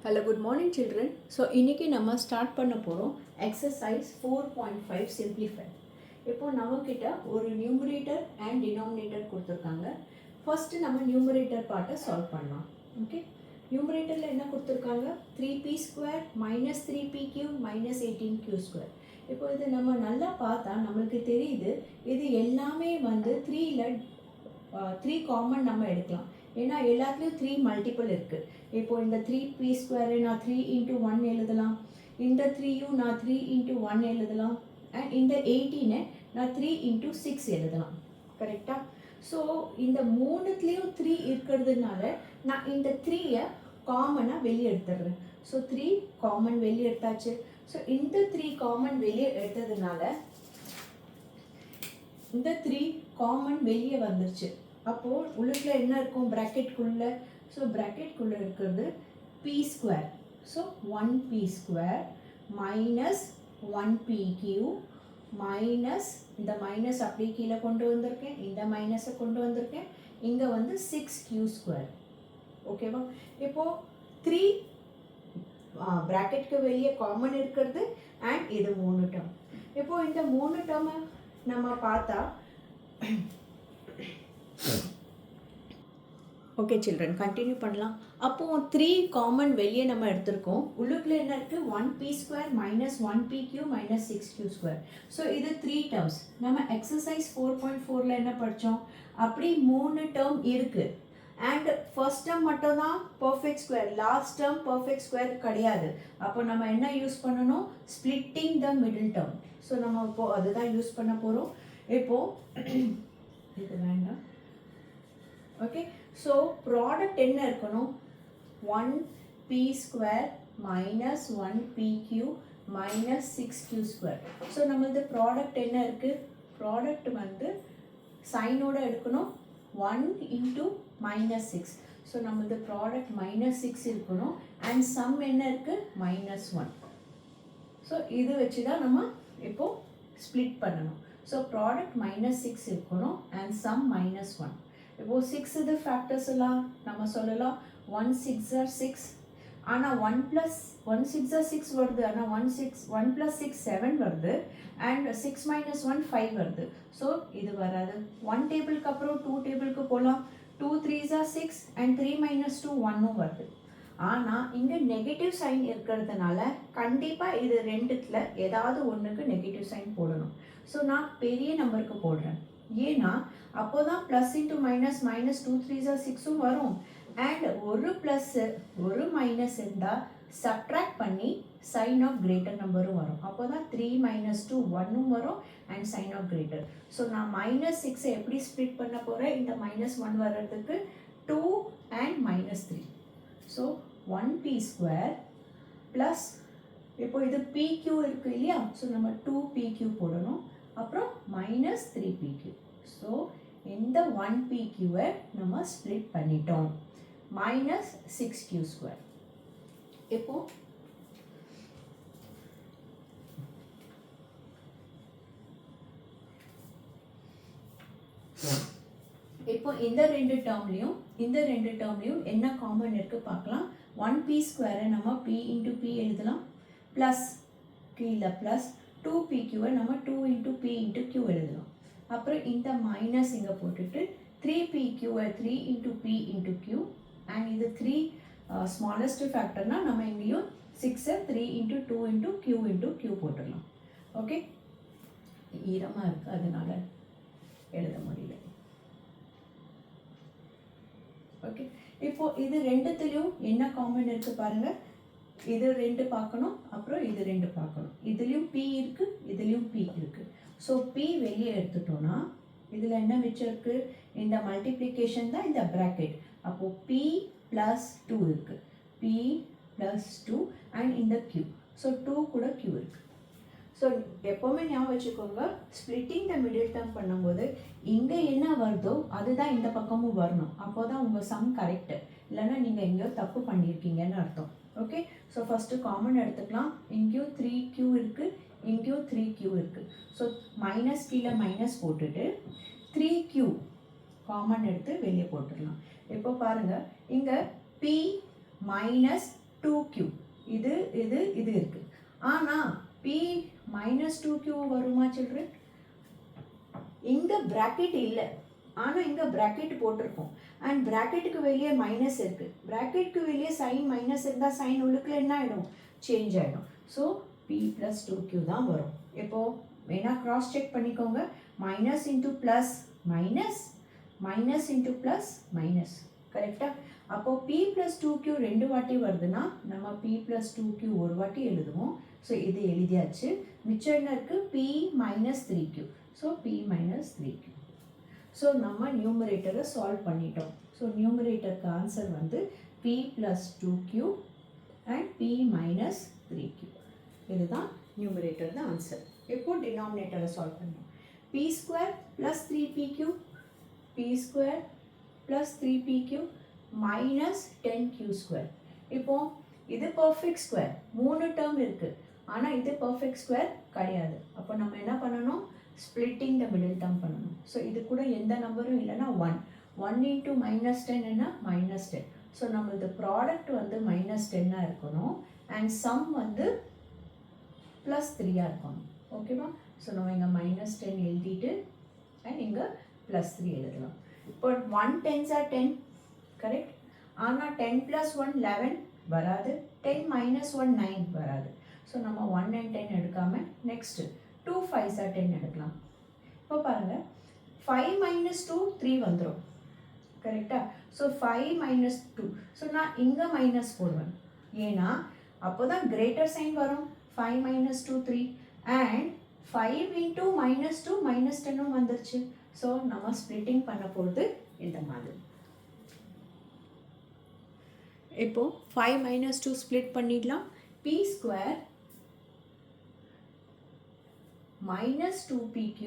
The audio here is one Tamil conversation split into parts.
Hello, good morning children. So இன்னைக்கு நம்ம ஸ்டார்ட் பண்ண போகிறோம் எக்ஸசைஸ் 4.5 சிம்பிளிஃபை. இப்போ நம்மக்கிட்ட ஒரு நியூமரேட்டர் அண்ட் டினாமினேட்டர் கொடுத்துருக்காங்க. ஃபர்ஸ்ட் நம்ம நியூமரேட்டர் பார்ட்டை சால்வ் பண்ணலாம். ஓகே, நியூமரேட்டரில் என்ன கொடுத்துருக்காங்க? 3p² minus 3p³ minus 18q². இப்போ இது நம்ம நல்லா பார்த்தா நம்மளுக்கு தெரியுது இது எல்லாமே வந்து 3 காமன் நம்ம எடுக்கலாம். ஏன்னா எல்லாத்துலேயும் 3 மல்டிபிள் இருக்குது. இப்போது இந்த 3p² நான் 3 into 1 எழுதலாம், இந்த 3யும் நான் 3 into 1 எழுதலாம், அண்ட் இந்த 18 நான் 3 into 6 எழுதலாம். கரெக்டாக? ஸோ இந்த மூணுத்துலேயும் 3 இருக்கிறதுனால நான் இந்த 3யை காமனாக வெளியே எடுத்துடுறேன். ஸோ 3 காமன் வெளியே எடுத்தாச்சு. ஸோ இந்த 3 காமன் வெளியே எடுத்ததுனால இந்த 3 காமன் வெளியே வந்துருச்சு. அப்போது உள்ளுக்குள்ள என்ன இருக்கும்? ப்ராக்கெட்குள்ளே. ஸோ ப்ராக்கெட்குள்ளே இருக்கிறது p². So 1p² minus 1p³ minus இந்த மைனஸ் அப்படியே கீழே கொண்டு வந்திருக்கேன், இந்த மைனஸை கொண்டு வந்திருக்கேன், இங்கே வந்து 6q². ஓகேவா? இப்போது 3 ப்ராக்கெட்க்கு வெளியே காமன் இருக்கிறது அண்ட் இது 3 டேர்ம். இப்போது இந்த 3 டேர்மை நம்ம பார்த்தா ஓகே சில்ட்ரன், கண்டினியூ பண்ணலாம். அப்போது 3 காமன் வெளியே நம்ம எடுத்திருக்கோம். உள்ளுக்குள்ளே என்ன இருக்குது? 1p² minus 1p³ minus 6q². So இது 3 டேர்ம்ஸ். நம்ம எக்ஸசைஸ் 4.4ல் என்ன படித்தோம்? அப்படி 3 டேர்ம் இருக்குது. அண்ட் ஃபர்ஸ்ட் டேர்ம் மட்டும் தான் perfect square, last term perfect square கிடையாது. அப்போ நம்ம என்ன யூஸ் பண்ணணும்? ஸ்ப்ளிட்டிங் த மிடில் டேர்ம். ஸோ நம்ம இப்போது அதுதான் யூஸ் பண்ண போகிறோம். இப்போது இது வேண்டாம். ஓகே, ஸோ ப்ராடக்ட் என்ன இருக்கணும்? 1p² minus 1p³ minus 6q². So நம்மளது ப்ராடக்ட் என்ன இருக்குது? ப்ராடக்ட் வந்து சைனோட எடுக்கணும். 1 into மைனஸ் 6. ஸோ நம்மளது ப்ராடக்ட் மைனஸ் 6 இருக்கணும். அண்ட் சம் என்ன இருக்குது? மைனஸ் 1. ஸோ இது வச்சு தான் நம்ம இப்போது ஸ்ப்ளிட் பண்ணணும். ஸோ ப்ராடக்ட் மைனஸ் 6 இருக்கணும் அண்ட் சம் மைனஸ் 1. இப்போது 6 இது ஃபேக்டர்ஸ் எல்லாம் நம்ம சொல்லலாம். 1 6 are 6. ஆனால் 1 6 are 6 வருது. ஆனால் 1 plus 6 7 வருது. அண்ட் 6 minus 1 5 வருது. ஸோ இது வராது. 1 டேபிளுக்கு அப்புறம் 2 டேபிளுக்கு போகலாம். 2 3s are 6 அண்ட் 3 minus 2 1 வருது. ஆனால் இங்கே நெகட்டிவ் சைன் இருக்கிறதுனால கண்டிப்பாக இது ரெண்டுத்தில் ஏதாவது ஒன்றுக்கு நெகட்டிவ் சைன் போடணும். ஸோ நான் பெரிய நம்பருக்கு போடுறேன். ஏன்னா அப்போ தான் plus into minus minus 2 3s are 6 வரும். அண்ட் ஒரு ப்ளஸ்ஸு ஒரு மைனஸ் இருந்தால் சப்ட்ராக்ட் பண்ணி சைன் ஆஃப் கிரேட்டர் நம்பரும் வரும். அப்போ தான் 3 minus 2 1 வரும் and sign of greater. So நான் மைனஸ் 6 எப்படி ஸ்ப்ளிட் பண்ண போகிறேன்? இந்த மைனஸ் 1 வர்றதுக்கு 2 and minus 3. So 1p² plus இப்போ இது pq இருக்குது இல்லையா? ஸோ நம்ம 2pq போடணும். அப்புறம் மைனஸ் 3pq. ஸோ இந்த 1pqவை நம்ம ஸ்ப்ளிட் பண்ணிட்டோம். Minus 6q². இப்போ இப்போ இந்த ரெண்டு டேர்ம்லையும் என்ன காமன் இருக்குது பார்க்கலாம். 1p² நம்ம p into p எழுதலாம். ப்ளஸ் கீழே ப்ளஸ் 2pqவை நம்ம 2 into p into q எழுதலாம். அப்புறம் இந்த மைனஸ் இங்கே போட்டுட்டு 3pqவை 3 into p into q. And இது 3 ஸ்மாலஸ்ட் ஃபேக்டர்னால் நம்ம இங்கேயும் 6 3 into 2 into q into q போட்டுடலாம். ஓகே, ஈரமாக இருக்குது அதனால் எழுத முடியல. ஓகே, இப்போது இது ரெண்டுத்துலேயும் என்ன காமன் இருக்குது பாருங்கள். இது 2 பார்க்கணும், அப்புறம் இது 2 பார்க்கணும். இதுலேயும் p இருக்குது, இதுலேயும் p இருக்குது. ஸோ p வெளியே எடுத்துட்டோன்னா இதில் என்ன மிச்சம் இருக்குது? இந்த மல்டிப்ளிகேஷன் தான் இந்த ப்ராக்கெட். அப்போது p + 2 இருக்குது. p + 2 அண்ட் இந்த q. ஸோ 2 கூட q இருக்குது. ஸோ எப்போவுமே ஞாபகம் வச்சுக்கோங்க, ஸ்ப்ளிட்டிங் த மிடில் டேர்ம் பண்ணும்போது இங்கே என்ன வருதோ அதுதான் இந்த பக்கமும் வரணும். அப்போ தான் உங்கள் சம் கரெக்டு. இல்லைன்னா நீங்கள் எங்கேயோ தப்பு பண்ணியிருக்கீங்கன்னு அர்த்தம். ஓகே, ஸோ ஃபஸ்ட்டு காமன் எடுத்துக்கலாம். இங்கேயும் 3q இருக்குது, இங்கேயும் 3q இருக்குது. ஸோ மைனஸ் கீழே மைனஸ் போட்டுட்டு 3q காமன் எடுத்து வெளியே போட்டுடலாம். இப்போ பாருங்கள், இங்கே p மைனஸ் 2q இது இருக்குது. ஆனால் p minus 2q வருமா சில்ட்ரன்? இங்கே ப்ராக்கெட் இல்லை, ஆனால் இங்கே ப்ராக்கெட் போட்டிருக்கோம். அண்ட் ப்ராக்கெட்டுக்கு வெளியே மைனஸ் இருக்குது. ப்ராக்கெட்டுக்கு வெளியே சைன் மைனஸ் இருந்தால் சைன் உள்ளுக்குள்ள என்ன ஆகிடும்? சேஞ்ச் ஆகிடும். ஸோ p + 2q தான் வரும். இப்போது வேணால் க்ராஸ் செக் பண்ணிக்கோங்க. Minus into plus minus, minus into plus minus, கரெக்டாக? அப்போது p + 2q 2 வாட்டி வருதுன்னா நம்ம p + 2q ஒரு வாட்டி எழுதுவோம். ஸோ இது எழுதியாச்சு. மிச்சம் என்ன இருக்குது? p - 3q. So p - 3q. So நம்ம நியூமரேட்டரை சால்வ் பண்ணிட்டோம். ஸோ நியூமரேட்டருக்கு ஆன்சர் வந்து p + 2q and p - 3q. இதுதான் நியூமரேட்டர் தான் ஆன்சர். இப்போ டினாமினேட்டரை சால்வ் பண்ணோம். p² + 3pq, p² + 3pq minus 10q². இப்போ இது பர்ஃபெக்ட் ஸ்கொயர், 3 டேர்ம் இருக்குது. ஆனால் இது பர்ஃபெக்ட் ஸ்கொயர் கிடையாது. அப்போ நம்ம என்ன பண்ணணும்? ஸ்ப்ளிட்டிங் த மிடில் டேர்ம் பண்ணணும். ஸோ இது கூட எந்த நம்பரும் இல்லைன்னா 1 இன்ட்டு -10 என்ன? -10. ஸோ நம்மளது ப்ராடக்ட் வந்து -10 இருக்கணும். அண்ட் சம் வந்து +3 இருக்கணும். ஓகேவா? ஸோ நம்ம இங்கே -10 எழுதிட்டு அண்ட் இங்கே +3 எழுதலாம். இப்போ 1 10s are 10, கரெக்ட்? ஆனால் 10 + 1 11 வராது. 10 - 1 9 வராது. ஸோ நம்ம 1 and 10 எடுக்காமல் நெக்ஸ்ட்டு 2 5s are 10 எடுக்கலாம். இப்போ பாருங்கள், 5 - 2 3 வந்துடும், கரெக்டாக? ஸோ 5 - 2. ஸோ நான் இங்கே மைனஸ் போடுவேன். ஏன்னா அப்போ தான் கிரேட்டர் சைன் வரும். 5 - 2 3 அண்ட் 5 இன்ட்டு -2 -10 வந்துருச்சு. ஸோ நம்ம ஸ்ப்ளிட்டிங் பண்ண போகிறது இந்த மாதிரி. இப்போது 5 - 2 ஸ்ப்ளிட் பண்ணிடலாம். p² - 2pq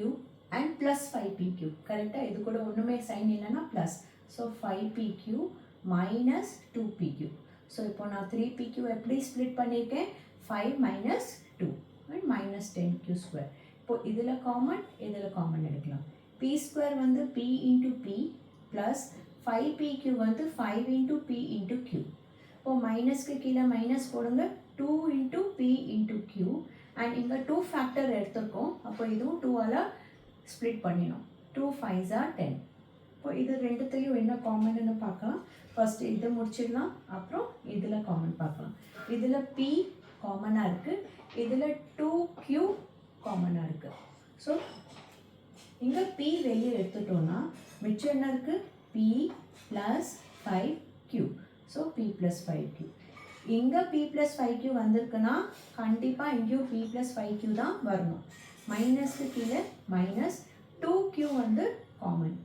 and plus 5pq, கரெக்டாக? இது கூட ஒன்றுமே சைன் இல்லைன்னா plus. So 5pq - 2pq. So இப்போ நான் 3pq எப்படி ஸ்ப்ளிட் பண்ணியிருக்கேன்? 5 - 2 அண்ட் -10q². இப்போ இதில் காமன் எடுக்கலாம். p² வந்து p into p plus 5pq வந்து 5 இன்ட்டு p இன்ட்டு q. இப்போது மைனஸ்க்கு கீழே மைனஸ் போடுங்க. 2 into p into q and இங்கே 2 ஃபேக்டர் எடுத்துருக்கோம். அப்போ இதுவும் 2ஆல் ஸ்ப்ளிட் பண்ணிடும். 2 5s are 10. இப்போ இது ரெண்டுத்தையும் என்ன காமன்னு பார்க்கலாம். ஃபஸ்ட்டு இதை முடிச்சிடலாம், அப்புறம் இதில் காமன் பார்க்கலாம். இதில் p காமனாக இருக்குது, இதில் 2q காமனாக இருக்குது. ஸோ இங்கே p வெளியே எடுத்துட்டோன்னா மிச்சம் என்ன இருக்குது? p + 5q. So p + 5q. இங்கே p + 5q வந்திருக்குன்னா கண்டிப்பாக இங்கேயும் p + 5q தான் வரணும். மைனஸ்க்கு கீழே மைனஸ் 2q வந்து காமன்.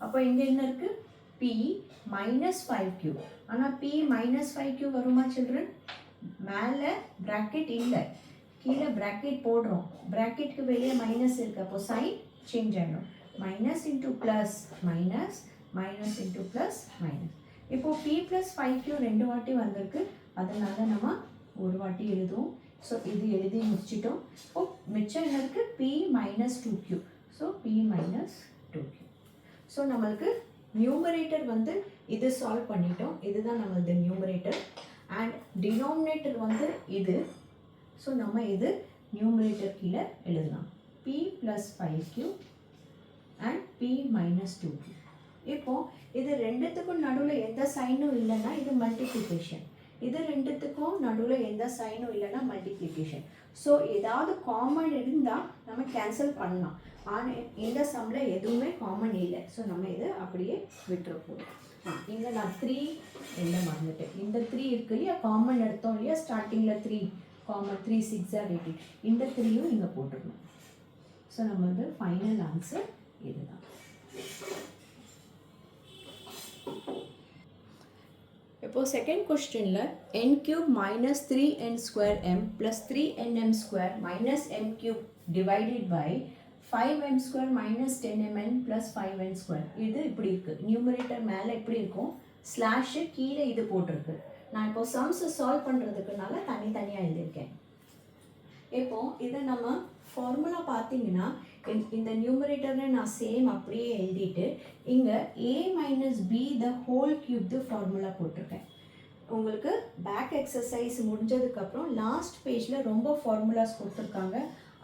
அப்போ இங்கே என்ன இருக்குது? p - 5q. ஆனால் p - 5q வருமா சில்ட்ரன்? மேலே ப்ராக்கெட் இல்லை, கீழே ப்ராக்கெட் போடுறோம். ப்ராக்கெட்டுக்கு வெளியே மைனஸ் இருக்குது. அப்போ சைன் சேஞ்ச் ஆகிடும். Minus into plus minus, minus into plus minus. இப்போது p + 5q 2 வாட்டி வந்திருக்கு, அதனால நம்ம ஒரு வாட்டி எழுதுவோம். ஸோ இது எழுதி முடிச்சிட்டோம். இப்போது மிச்சம் என்ன இருக்குது? p - 2q. So p - 2q. So நம்மளுக்கு நியூமரேட்டர் வந்து இது சால்வ் பண்ணிட்டோம். இதுதான் நம்மளது நியூமரேட்டர். அண்ட் டினாமினேட்டர் வந்து இது. ஸோ நம்ம இது நியூமரேட்டர் கீழே எழுதலாம். p + 5q and p - 2q. இப்போது இது ரெண்டுத்துக்கும் நடுவில் எந்த சைனும் இல்லைன்னா இது மல்டிப்ளிகேஷன். இது ரெண்டுத்துக்கும் நடுவில் எந்த சைனும் இல்லைன்னா மல்டிப்ளிகேஷன். ஸோ ஏதாவது காமன் இருந்தால் நம்ம கேன்சல் பண்ணலாம். ஆனால் இந்த சம்மில் எதுவுமே காமன் இல்லை. ஸோ நம்ம இதை அப்படியே விட்டுற போகிறோம். இங்கே நான் 3 என்ன மறந்துட்டேன். இந்த 3 இருக்கு இல்லையா, காமன் எடுத்தோம் இல்லையா ஸ்டார்டிங்கில் 3 காமன். 3 6 are 18. இந்த 3யும் இங்கே போட்டுருணும். ஸோ நம்மளது ஃபைனல் ஆன்சர் இதுதான். இப்போது செகண்ட் கொஸ்டினில் n³ - 3n² m + 3nm² - m³ divided by 5m² - 10mn + 5n². இது இப்படி இருக்குது. நியூமரேட்டர் மேலே இப்படி இருக்கும், ஸ்லாஷு கீழே இது போட்டிருக்கு. நான் இப்போ சம்ஸை சால்வ் பண்ணுறதுக்குனால தனித்தனியாக எழுதியிருக்கேன். இப்போது இதை நம்ம ஃபார்முலா பார்த்தீங்கன்னா இந்த நியூமரேட்டரை நான் சேம் அப்படியே எழுதிட்டு இங்கே a - b the whole cube formula போட்டிருக்கேன். உங்களுக்கு பேக் எக்ஸசைஸ் முடிஞ்சதுக்கப்புறம் லாஸ்ட் பேஜில் ரொம்ப ஃபார்முலாஸ் கொடுத்துருக்காங்க.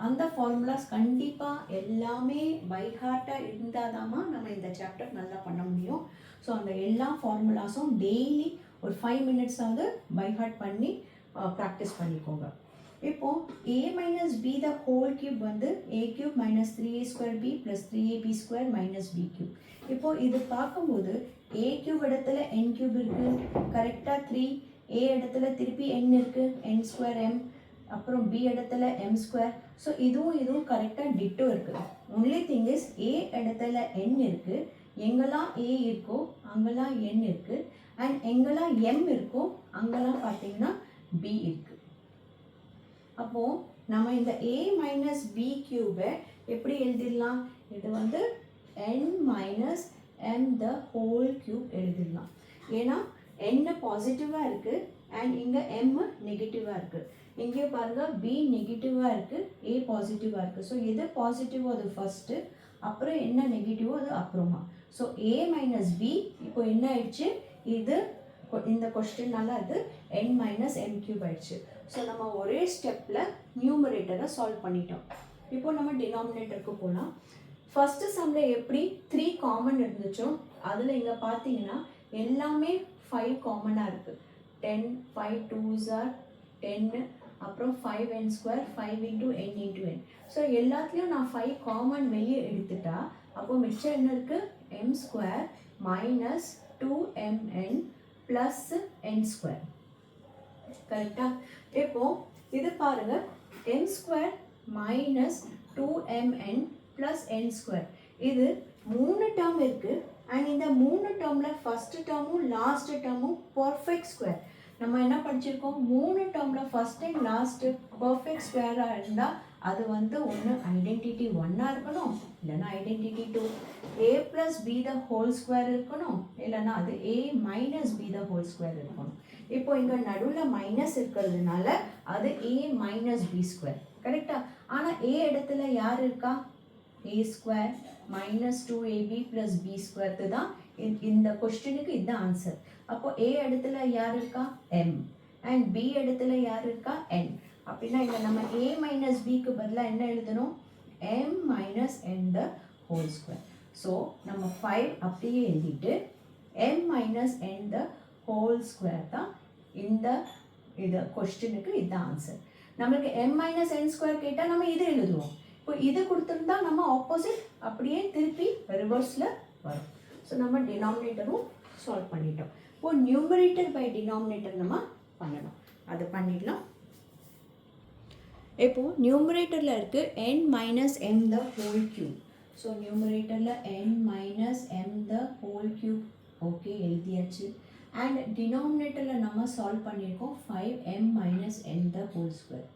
அந்த ஃபார்முலாஸ் கண்டிப்பாக எல்லாமே பைஹார்ட்டாக இருந்தால் தாம்மா நம்ம இந்த சாப்டர் நல்லா பண்ண முடியும். ஸோ அந்த எல்லா ஃபார்முலாஸும் டெய்லி ஒரு 5 மினிட்ஸாவது பைஹார்ட் பண்ணி ப்ராக்டிஸ் பண்ணிக்கோங்க. இப்போது a minus b the whole cube வந்து a cube minus 3a square b plus 3ab square minus b cube. இப்போது இது பார்க்கும்போது a cube இடத்துல n cube இருக்குது, கரெக்டாக 3, a இடத்துல திருப்பி n இருக்குது, n square m, அப்புறம் b இடத்துல m square. ஸோ இதுவும் கரெக்டாக டிட்டோ இருக்குது. ஒன்லி திங் இஸ் a இடத்துல n இருக்குது, எங்கெல்லாம் a இருக்கோ அங்கெல்லாம் n இருக்குது, அண்ட் எங்கெல்லாம் m இருக்கோ அங்கெல்லாம் பார்த்தீங்கன்னா b இருக்குது. அப்போது நம்ம இந்த a மைனஸ் b கியூபை எப்படி எழுதிடலாம்? இது வந்து n minus m the whole cube எழுதிடலாம். ஏன்னா n பாசிட்டிவாக இருக்குது அண்ட் இங்கே m நெகட்டிவாக இருக்குது. இங்கே பாருங்கள் b நெகட்டிவாக இருக்குது, a பாசிட்டிவாக இருக்குது. ஸோ எது பாசிட்டிவோ அது ஃபஸ்ட்டு, அப்புறம் என்ன நெகட்டிவோ அது அப்புறமா. ஸோ a மைனஸ் b இப்போ என்ன ஆயிடுச்சு? இது இந்த கொஸ்டின்னால அது n மைனஸ் m கியூப் ஆயிடுச்சு. ஸோ நம்ம ஒரே ஸ்டெப்பில் நியூமரேட்டரை சால்வ் பண்ணிட்டோம். இப்போ நம்ம டினாமினேட்டருக்கு போகலாம். ஃபஸ்ட்டு சம்மில் எப்படி 3 காமன் இருந்துச்சோ அதில் இங்கே பார்த்தீங்கன்னா எல்லாமே 5 காமனாக இருக்குது. 10, 5 2s are 10, அப்புறம் 5n square, 5 into n into n. So எல்லாத்துலேயும் நான் 5 காமன் வெளியே எடுத்துட்டா அப்போ மிச்சம் என்ன இருக்குது? m square minus 2mn plus n square. கரெக்டாக? இப்போது இது பாருங்கள், m square minus 2mn plus n square. இது 3 டேர்ம் இருக்குது அண்ட் இந்த 3 டேர்மில் ஃபஸ்ட்டு டேர்மும் லாஸ்ட்டு டேர்மும் பர்ஃபெக்ட் ஸ்கொயர். நம்ம என்ன படிச்சிருக்கோம்? 3 டேர்மில் ஃபஸ்ட் அண்ட் லாஸ்ட்டு பர்ஃபெக்ட் ஸ்கொயராக இருந்தால் அது வந்து ஒன்று ஐடென்டிட்டி 1ஆக இருக்கணும், இல்லைன்னா identity 2. a plus b the whole square இருக்கணும், இல்லைன்னா அது a minus b the whole square இருக்கணும். இப்போ இங்கே நடுவில் மைனஸ் இருக்கிறதுனால அது a மைனஸ் b ஸ்கொயர். கரெக்டாக? ஆனால் a இடத்துல யார் இருக்கா? a square minus 2ab plus b ஸ்கொயர்த்து தான் இந்த கொஸ்டினுக்கு இதுதான் ஆன்சர். அப்போ a இடத்துல யார் இருக்கா? m, அண்ட் b இடத்துல யார் இருக்கா? n. அப்படின்னா இங்கே நம்ம a மைனஸ் பிக்கு பதிலாக என்ன எழுதணும்? m minus n the whole square. So நம்ம 5 அப்படியே எழுதிட்டு m minus n the whole square தான் இது கொஸ்டினுக்கு இதுதான் ஆன்சர். நம்மளுக்கு m மைனஸ் n ஸ்கொயர் கேட்டால் நம்ம இது எழுதுவோம். இப்போ இது கொடுத்துருந்தா நம்ம ஆப்போசிட் அப்படியே திருப்பி ரிவர்ஸில் வரும். ஸோ நம்ம டினாமினேட்டரும் சால்வ் பண்ணிட்டோம். இப்போ நியூமரேட்டர் பை டினாமினேட்டர் நம்ம பண்ணணும், அது பண்ணிடலாம். இப்போது நியூமரேட்டரில் இருக்குது n minus m the whole cube. So நியூமரேட்டரில் n minus m the whole cube okay எழுதியாச்சு. அண்ட் டினாமினேட்டரில் நம்ம சால்வ் பண்ணியிருக்கோம் 5m minus n the whole square.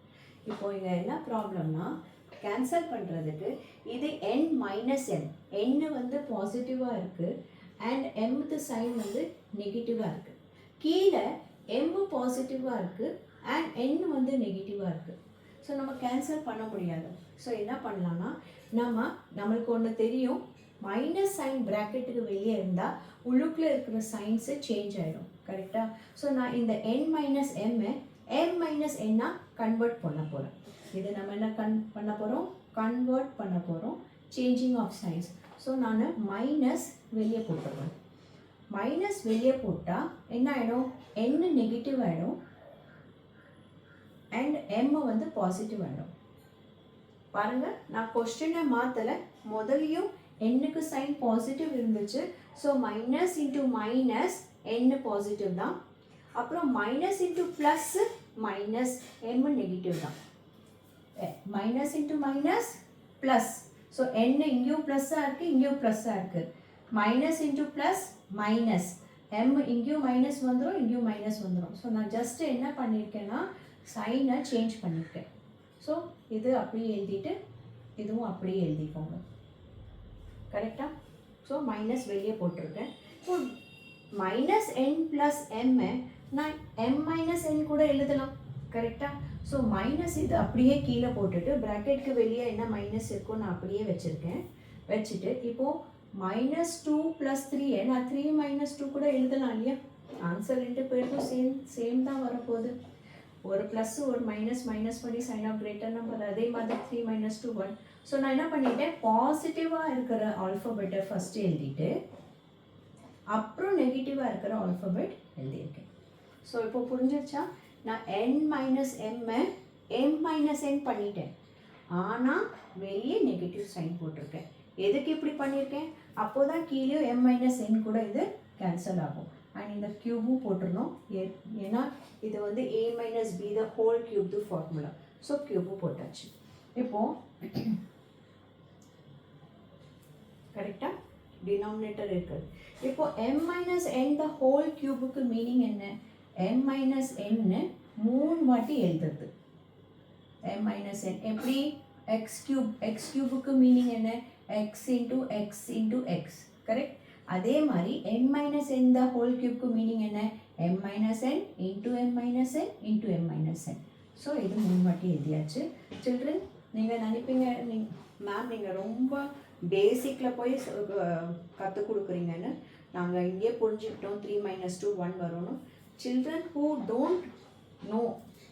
இப்போது இங்கே என்ன ப்ராப்ளம்னா கேன்சல் பண்ணுறதுக்கு இது n மைனஸ் m, n வந்து பாசிட்டிவாக இருக்குது அண்ட் mth சைன் வந்து நெகட்டிவாக இருக்குது. கீழே m பாசிட்டிவாக இருக்குது அண்ட் n வந்து நெகட்டிவாக இருக்குது. ஸோ நம்ம கேன்சல் பண்ண முடியாது. ஸோ என்ன பண்ணலான்னா நம்மளுக்கு ஒன்று தெரியும், மைனஸ் சைன் ப்ராக்கெட்டுக்கு வெளியே இருந்தால் உள்ளுக்குள்ளே இருக்கிற சைன்ஸு சேஞ்ச் ஆகிடும். கரெக்டாக? ஸோ நான் இந்த n மைனஸ் எம்மை m மைனஸ் n கன்வெர்ட் பண்ண போகிறேன். இது நம்ம என்ன பண்ண போகிறோம்? கன்வெர்ட் பண்ண போகிறோம், சேஞ்சிங் ஆஃப் சைன்ஸ். ஸோ நான் மைனஸ் வெளியே போட்டுருவேன். மைனஸ் வெளியே போட்டால் என்ன ஆகிடும்? n நெகட்டிவ் ஆகிடும் அண்ட் m வந்து பாசிட்டிவ் ஆகிடும். பாருங்கள், நான் கொஸ்டினை மாற்றலை. முதலையும் n-க்கு சைன் பாசிட்டிவ் இருந்துச்சு. So minus into minus n positive தான். அப்புறம் minus into plus minus m negative தான். Minus into minus plus. So n இங்கேயும் ப்ளஸ்ஸாக இருக்குது, இங்கேயும் ப்ளஸ்ஸாக இருக்குது. Minus into plus minus, m இங்கேயும் மைனஸ் வந்துடும், இங்கேயும் மைனஸ் வந்துடும். ஸோ நான் ஜஸ்ட்டு என்ன பண்ணியிருக்கேன்னா சைனை சேஞ்ச் பண்ணியிருக்கேன். ஸோ இது அப்படியே எழுதிட்டு இதுவும் அப்படியே எழுதிக்கோங்க. கரெக்டாக? ஸோ மைனஸ் வெளியே போட்டிருக்கேன். So minus n plus m நான் m மைனஸ் n கூட எழுதலாம். கரெக்டாக? ஸோ மைனஸ் இது அப்படியே கீழே போட்டுட்டு ப்ராக்கெட்டுக்கு வெளியே என்ன மைனஸ் இருக்கோ நான் அப்படியே வச்சுருக்கேன். வச்சுட்டு இப்போது மைனஸ் 2 ப்ளஸ் 3 நான் 3 மைனஸ் 2 கூட எழுதலாம் இல்லையா? ஆன்சர் ரெண்டு பேருக்கும் சேம் தான் வரப்போகுது. ஒரு ப்ளஸ் ஒரு மைனஸ் பண்ணி சைன் ஆஃப் கிரேட்டர் நம்பர். அதே மாதிரி 3 - 2 1. ஸோ நான் என்ன பண்ணிட்டேன், பாசிட்டிவாக இருக்கிற ஆல்ஃபபெட்டை ஃபஸ்ட்டு எழுதிட்டு அப்புறம் நெகட்டிவாக இருக்கிற ஆல்ஃபபெட் எழுதியிருக்கேன். ஸோ இப்போ புரிஞ்சிருச்சா? நான் n - m - n பண்ணிட்டேன், ஆனால் வெளியே நெகட்டிவ் சைன் போட்டிருக்கேன். எதுக்கு இப்படி பண்ணியிருக்கேன்? அப்போ தான் கீழே m - n கூட இது கேன்சல் ஆகும். அண்ட் இந்த க்யூபும் போட்டுருணும், ஏன்னா இது வந்து a - b the whole cube து ஃபார்முலா. ஸோ க்யூபும் போட்டாச்சு. இப்போது கரெக்டாக டினாமினேட்டர் இருக்குது. இப்போ m - n the whole க்யூபுக்கு meaning என்ன? m - n 3 வாட்டி எழுதுறது. m - n எப்படி? x க்யூபுக்கு மீனிங் என்ன? x × x × x. கரெக்ட்? அதே மாதிரி n - n the whole க்யூப்க்கு மீனிங் என்ன? m - n × m - n × m - n. So இது 3 வாட்டி எழுதியாச்சு. சில்ட்ரன், நீங்கள் நினைப்பீங்க மேம் நீங்கள் ரொம்ப பேசிக்கில் போய் கற்றுக் கொடுக்குறீங்கன்னு. நாங்கள் இங்கே புரிஞ்சுக்கிட்டோம் 3 - 2 1 வரணும். Children who don't know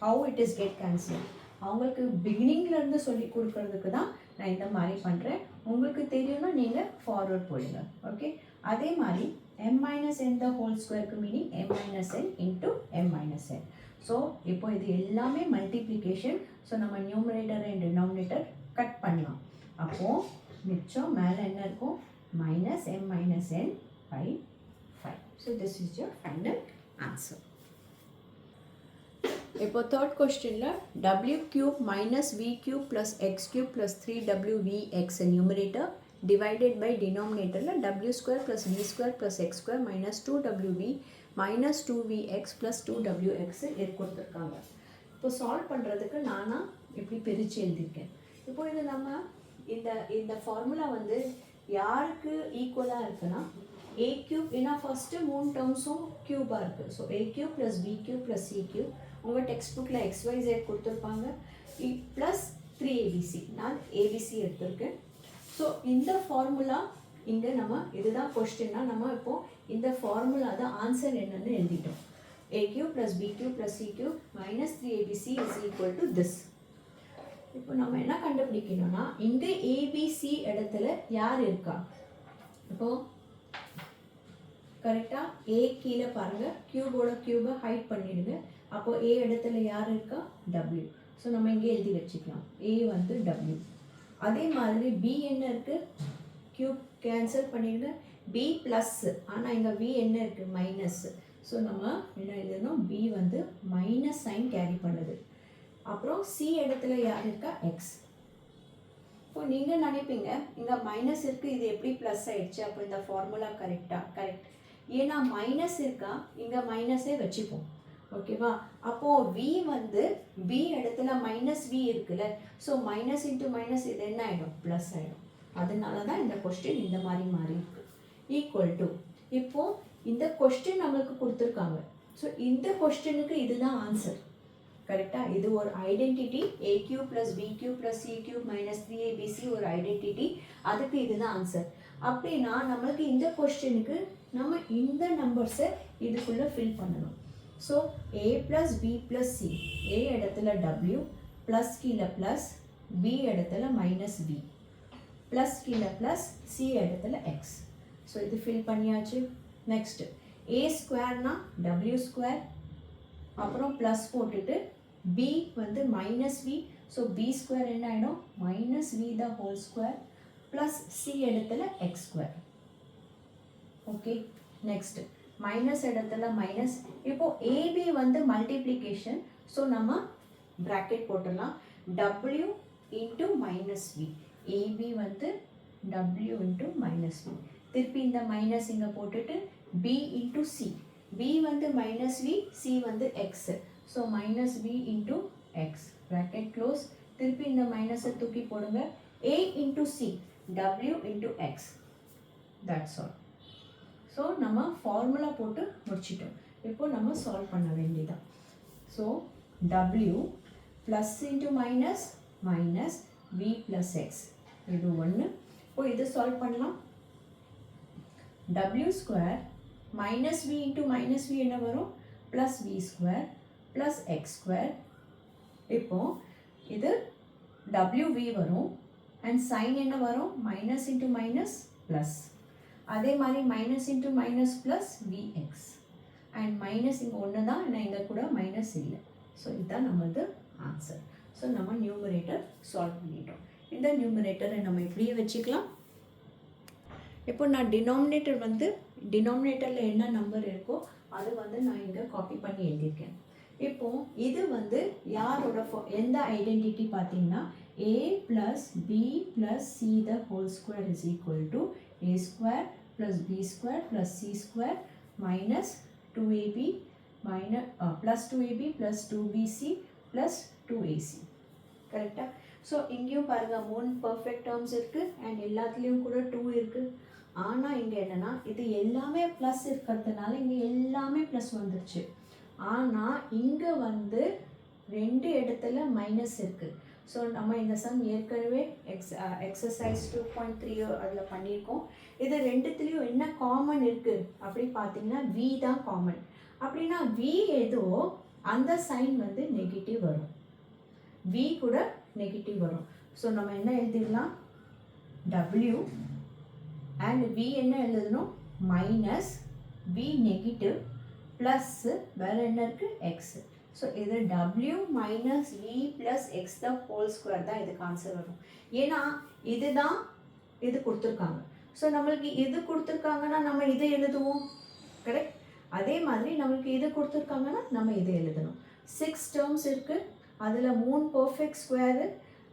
how it is get cancel, அவங்களுக்கு பிகினிங்லேருந்து சொல்லி கொடுக்கறதுக்கு தான் நான் இந்த மாதிரி பண்ணுறேன். உங்களுக்கு தெரியும்னா நீங்கள் ஃபார்வர்ட் போயிடுங்க. ஓகே, அதே மாதிரி m - n the whole ஸ்கொயருக்கு meaning m - n × m - n. So இப்போ இது எல்லாமே மல்டிப்ளிகேஷன். ஸோ நம்ம நியூமரேட்டர் அண்ட் டினாமினேட்டர் கட் பண்ணலாம். அப்போது மிச்சம் மேலே என்ன இருக்கும்? -m - n/5. So this is your final answer. இப்போ தேர்ட் கொஸ்டினில் w³ - v³ + x³ + 3wvx numerator divided by டினாமினேட்டரில் w² + v² + x² - 2wv - 2vx + 2wx கொடுத்துருக்காங்க. இப்போ சால்வ் பண்ணுறதுக்கு நானாக இப்படி பிரித்து எழுதியிருக்கேன். இப்போ இது நம்ம இந்த ஃபார்முலா வந்து யாருக்கு ஈக்குவலாக இருக்குன்னா a³. ஏன்னா ஃபஸ்ட்டு 3 டேர்ம்ஸும் க்யூபாக இருக்குது. ஸோ a³ + b³ + c³ உங்கள் டெக்ஸ்ட் புக்கில் xyz கொடுத்துருப்பாங்க, ப்ளஸ் 3abc. நான் abc எடுத்திருக்கேன். ஸோ இந்த ஃபார்முலா இங்கே நம்ம இதுதான் கொஸ்டின்னா நம்ம இப்போது இந்த ஃபார்முலா தான் ஆன்சர் என்னன்னு எழுதிட்டோம். a³ + b³ + c³ - 3abc = this. இப்போ நம்ம என்ன கண்டுபிடிக்கணும்னா இங்கே ஏபிசி இடத்துல யார் இருக்கா? இப்போது கரெக்டாக ஏ கீழே பாருங்கள், க்யூபோட க்யூபை ஹைட் பண்ணிடுங்க. அப்போது ஏ இடத்துல யார் இருக்கா? W. ஸோ நம்ம இங்கே எழுதி வச்சுக்கலாம், ஏ வந்து W. அதே மாதிரி பி என்ன இருக்குது? க்யூப் கேன்சல் பண்ணிடுங்க, பி ப்ளஸ். ஆனால் இங்கே வி என்ன இருக்குது? மைனஸ். ஸோ நம்ம என்ன எழுதணும்? பி வந்து மைனஸ் சைன் கேரி பண்ணுது. அப்புறம் சி இடத்துல யார் இருக்கா? எக்ஸ். இப்போ நீங்கள் நினைப்பீங்க இங்கே மைனஸ் இருக்குது, இது எப்படி ப்ளஸ் ஆகிடுச்சு? அப்போ இந்த ஃபார்முலா கரெக்டாக? கரெக்ட். ஏன்னா மைனஸ் இருக்கா, இங்கே மைனஸே வச்சுப்போம். ஓகேவா? அப்போது வி வந்து பி இடத்துல -v இருக்குல்ல, ஸோ மைனஸ் இன்ட்டு மைனஸ் இது என்ன ஆகிடும்? ப்ளஸ் ஆகிடும். அதனால தான் இந்த கொஸ்டின் இந்த மாதிரி மாறி இருக்கு. ஈக்குவல் டு இப்போது இந்த கொஸ்டின் நம்மளுக்கு கொடுத்துருக்காங்க. ஸோ இந்த கொஸ்டினுக்கு இதுதான் ஆன்சர். கரெக்டாக? இது ஒரு identity. a³ + b³ + c³ - 3abc ஒரு ஐடென்டிட்டி. அதுக்கு இதுதான் ஆன்சர். அப்படின்னா நம்மளுக்கு இந்த கொஸ்டினுக்கு நம்ம இந்த நம்பர்ஸை இதுக்குள்ளே ஃபில் பண்ணணும். So a + b + c, a இடத்துல w, ப்ளஸ் கீழே ப்ளஸ், b இடத்துல -v, ப்ளஸ் கீழே ப்ளஸ், c இடத்துல x. ஸோ இது ஃபில் பண்ணியாச்சு. நெக்ஸ்ட்டு a² w², அப்புறம் ப்ளஸ் போட்டுட்டு b வந்து -v, ஸோ b² என்ன ஆகிடும்? -v the whole square plus c இடத்துல x². ஓகே, நெக்ஸ்ட்டு மைனஸ் இடத்துல மைனஸ். இப்போது ஏபி வந்து மல்டிப்ளிகேஷன். ஸோ நம்ம ப்ராக்கெட் போட்டுடலாம், w × -v. ஏபி வந்து w × -v. திருப்பி இந்த மைனஸ் இங்கே போட்டுட்டு b × c. b வந்து -v, c வந்து x. So -v × x, bracket close. திருப்பி இந்த மைனஸை தூக்கி போடுங்க, a × c, w × x. That's all. So நம்ம ஃபார்முலா போட்டு முடிச்சிட்டோம். இப்போ நம்ம சால்வ் பண்ண வேண்டியதான். So w plus into minus minus v plus X, இது 1. இப்போ இது சால்வ் பண்ணலாம். w² minus V into minus V என்ன வரும், plus V square plus X square. இப்போது இது டபிள்யூவி வரும் அண்ட் சைன் என்ன வரும், மைனஸ் இன்ட்டு மைனஸ் ப்ளஸ். அதே மாதிரி minus into minus plus VX and minus இங்கே ஒன்று தான், ஏன்னா இங்கே கூட மைனஸ் இல்லை. ஸோ இதுதான் நம்மளது ஆன்சர். ஸோ நம்ம நியூமரேட்டர் சால்வ் பண்ணிட்டோம். இந்த நியூமரேட்டரை நம்ம இப்படியே வச்சுக்கலாம். இப்போ நான் டினாமினேட்டரில் என்ன நம்பர் இருக்கோ அது நான் இங்கே காப்பி பண்ணி எழுதியிருக்கேன். இப்போது இது யாரோட எந்த ஐடென்டிட்டி பார்த்தீங்கன்னா a + b + c the whole square is equal to a square + b square + c square minus 2ab plus 2ab plus 2bc plus 2ac. கரெக்டாக? ஸோ இங்கேயும் பாருங்கள் 3 பர்ஃபெக்ட் டேர்ம்ஸ் இருக்குது அண்ட் எல்லாத்துலேயும் கூட 2 இருக்குது. ஆனால் இங்கே என்னென்னா இது எல்லாமே ப்ளஸ் இருக்கிறதுனால இங்கே எல்லாமே ப்ளஸ் வந்துருச்சு. ஆனால் இங்கே 2 இடத்துல மைனஸ் இருக்குது. ஸோ நம்ம இந்த சம் ஏற்கனவே எக்ஸசைஸ் 2.3 அதில் பண்ணியிருக்கோம். இது ரெண்டுத்துலேயும் என்ன காமன் இருக்குது அப்படி பார்த்தீங்கன்னா வி தான் காமன். அப்படின்னா வி ஏதோ அந்த சைன் நெகட்டிவ் வரும், வி கூட நெகட்டிவ் வரும். ஸோ நம்ம என்ன எழுதிடலாம், டபிள்யூ அண்ட் வி என்ன எழுதணும், மைனஸ் வி நெகட்டிவ் ப்ளஸ் வேறு என்ன இருக்குது, எக்ஸ். ஸோ இது W minus we plus X the whole square தான் இதுக்கு ஆன்சர் வரும். ஏன்னா இதுதான் இது கொடுத்துருக்காங்க. ஸோ நம்மளுக்கு இது கொடுத்துருக்காங்கன்னா நம்ம இதை எழுதுவோம். கரெக்ட்? அதே மாதிரி நம்மளுக்கு இது கொடுத்துருக்காங்கன்னா நம்ம இதை எழுதணும். 6 டேர்ம்ஸ் இருக்குது, அதில் 3 பர்ஃபெக்ட் ஸ்கொயரு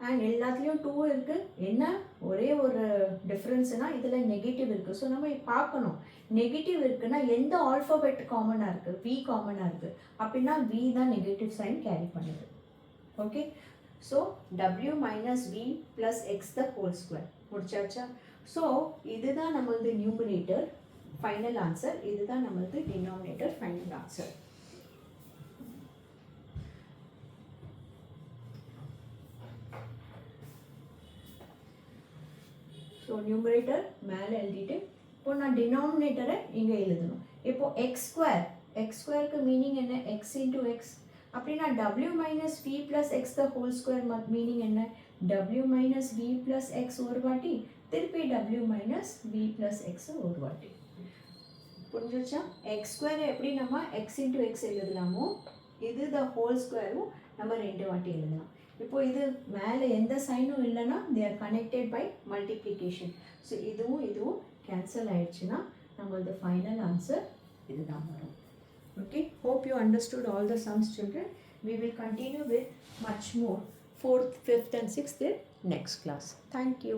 அண்ட் எல்லாத்துலேயும் 2 இருக்குது. என்ன ஒரே ஒரு டிஃப்ரென்ஸ்னால் இதில் நெகட்டிவ் இருக்குது. ஸோ நம்ம பார்க்கணும் நெகட்டிவ் இருக்குன்னா எந்த ஆல்ஃபபெட் காமனாக இருக்குது, வி காமனாக இருக்குது. அப்படின்னா வி தான் நெகட்டிவ் சைன் கேரி பண்ணுது. ஓகே, ஸோ டபிள்யூ minus we plus X the whole square முடிச்சாச்சா? ஸோ இதுதான் நம்மளது நியூமரேட்டர் ஃபைனல் ஆன்சர், இதுதான் நம்மளது denominator final answer. So numerator மேலே எழுதிட்டு இப்போ நான் டினாமினேட்டரை இங்கே எழுதணும். இப்போது எக்ஸ் ஸ்கொயருக்கு மீனிங் என்ன, எக்ஸ் இன்டூ எக்ஸ். அப்படின்னா டபிள்யூ minus we plus X the whole square meaning என்ன, டபிள்யூ மைனஸ் வி ப்ளஸ் எக்ஸ் ஒரு வாட்டி, திருப்பி டபிள்யூ மைனஸ் வி ப்ளஸ் எக்ஸ் ஒரு வாட்டி. புரிஞ்சிச்சா? எக்ஸ் ஸ்கொயரை எப்படி நம்ம எக்ஸ் இன்டூ எக்ஸ் எழுதலாமோ இது த ஹோல் ஸ்கொயரும் நம்ம 2 வாட்டி எழுதலாம். இப்போ இது மேலே எந்த சைனும் இல்லைன்னா they are connected by multiplication. So இதுவும் கேன்சல் ஆயிடுச்சுன்னா நம்மளது ஃபைனல் ஆன்சர் இதுதான் வரும். Okay, hope you understood all the sums, children. We will continue with much more 4th, 5th and 6th in next class. Thank you.